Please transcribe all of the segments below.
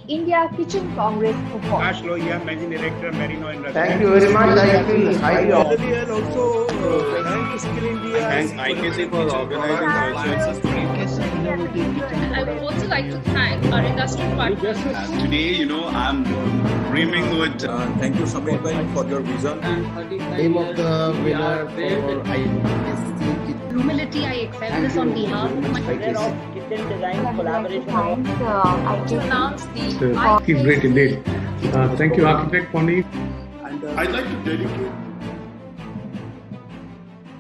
India Kitchen Congress Award. Ash Lohia, Managing Director, Merino Industries. Thank you very much. I feel highly honored. And also thank Skill India. Thanks IKC for organizing also. I would also like to thank our industry partners. Today, I'm brimming with. Thank you, Samir Bhai, for your vision. Name of the winner for Humility, I accept this on behalf of my Kitchen Design Collaboration. to announce the Great indeed. Thank you, Architect Pony. I'd like to dedicate.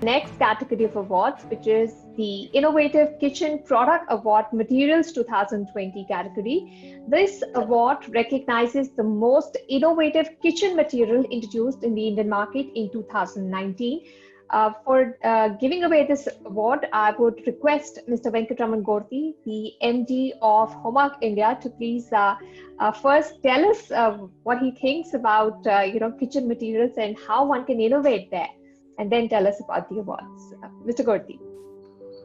Next category of awards, which is the Innovative Kitchen Product Award Materials 2020 category. This award recognizes the most innovative kitchen material introduced in the Indian market in 2019. For giving away this award, I would request Mr. Venkatraman Gorti, the MD of Homark India, to please first tell us what he thinks about kitchen materials and how one can innovate there, and then tell us about the awards. Mr. Gorti.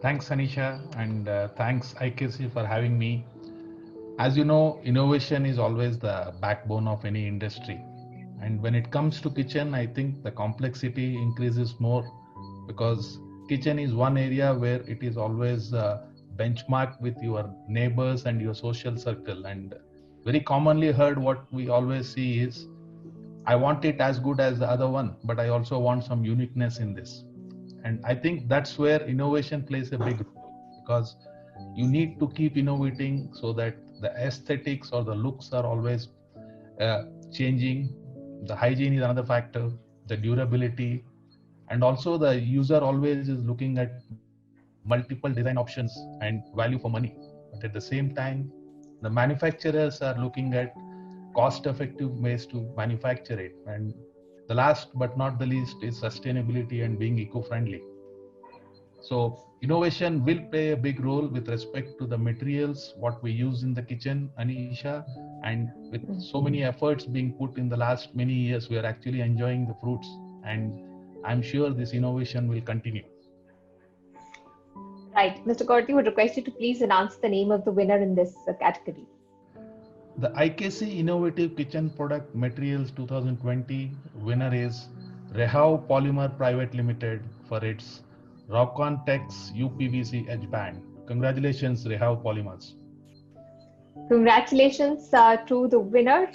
Thanks, Anisha, and thanks IKC for having me. As you know, innovation is always the backbone of any industry. And when it comes to kitchen, I think the complexity increases more because kitchen is one area where it is always benchmarked with your neighbors and your social circle. And very commonly heard, what we always see is, I want it as good as the other one, but I also want some uniqueness in this. And I think that's where innovation plays a big role, because you need to keep innovating so that the aesthetics or the looks are always changing. The hygiene is another factor, the durability, and also the user always is looking at multiple design options and value for money. But at the same time, the manufacturers are looking at cost-effective ways to manufacture it. And the last but not the least is sustainability and being eco-friendly. So innovation will play a big role with respect to the materials, what we use in the kitchen, Anisha, and with so many efforts being put in the last many years, we are actually enjoying the fruits, and I'm sure this innovation will continue. Right. Mr. Gorti would request you to please announce the name of the winner in this category. The IKC Innovative Kitchen Product Materials 2020 winner is Rehau Polymer Private Limited for its Rockon Tex UPVC Edge Band. Congratulations, Rehau Polymers. Congratulations to the winner,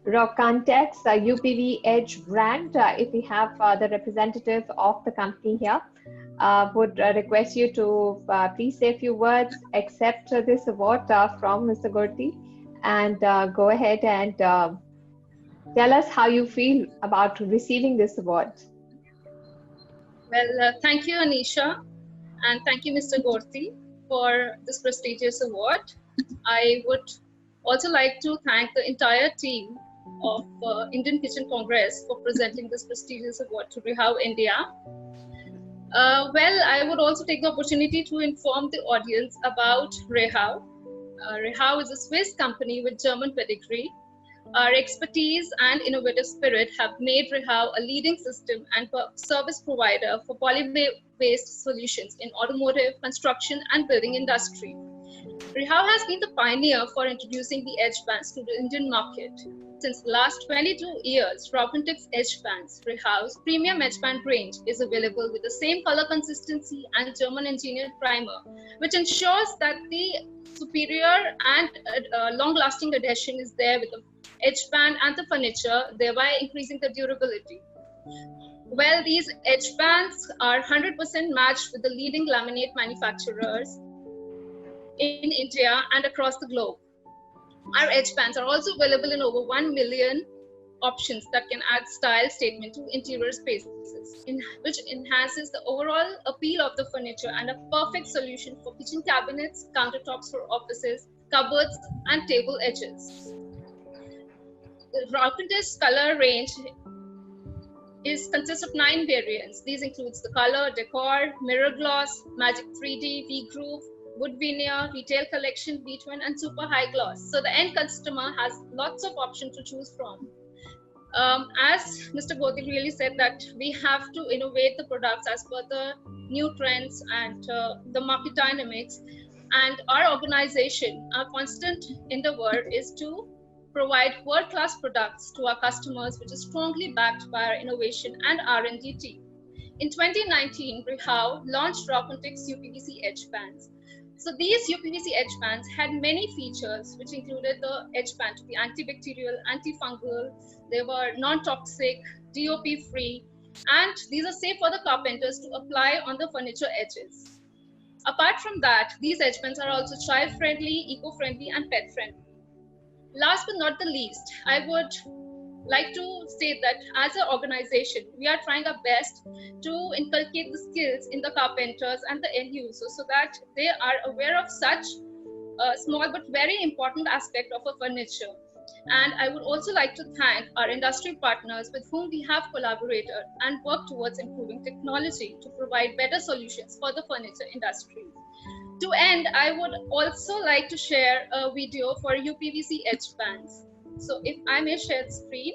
Rockon Tex UPV Edge brand. If we have the representative of the company here, would request you to please say a few words, accept this award from Mr. Gorti, and go ahead and tell us how you feel about receiving this award. Well, thank you, Anisha, and thank you, Mr. Gorti, for this prestigious award. I would also like to thank the entire team of Indian Kitchen Congress for presenting this prestigious award to Rehau India. Well, I would also take the opportunity to inform the audience about Rehau. Rehau is a Swiss company with German pedigree. Our expertise and innovative spirit have made Rehau a leading system and service provider for polymer-based solutions in automotive, construction, and building industry. Rehau has been the pioneer for introducing the edge bands to the Indian market. Since the last 22 years, Rockon-Tex Edge Bands, Rehau's premium edge band range, is available with the same color consistency and German engineered primer, which ensures that the superior and long-lasting adhesion is there with the edge band and the furniture, thereby increasing the durability. Well, these edge bands are 100% matched with the leading laminate manufacturers in India and across the globe. Our edge bands are also available in over 1 million options that can add style statement to interior spaces, which enhances the overall appeal of the furniture and a perfect solution for kitchen cabinets, countertops for offices, cupboards, and table edges. The Rockon-Tex color range consists of 9 variants. These include the color, decor, mirror gloss, magic 3D, V-groove, wood veneer, retail collection, V-twin, and super high gloss. So the end customer has lots of options to choose from. As Mr. Gorti really said, that we have to innovate the products as per the new trends and the market dynamics. And our organization, our constant endeavor is to provide world-class products to our customers, which is strongly backed by our innovation and R&D team. In 2019, Rehau launched Robotics UPVC edge bands. So these UPVC edge bands had many features, which included the edge band to be antibacterial, antifungal, they were non-toxic, DOP-free, and these are safe for the carpenters to apply on the furniture edges. Apart from that, these edge bands are also child-friendly, eco-friendly, and pet-friendly. Last but not the least, I would like to state that as an organization, we are trying our best to inculcate the skills in the carpenters and the end users so that they are aware of such a small but very important aspect of a furniture. And I would also like to thank our industry partners with whom we have collaborated and worked towards improving technology to provide better solutions for the furniture industry. To end, I would also like to share a video for UPVC edge bands. So if I may share the screen.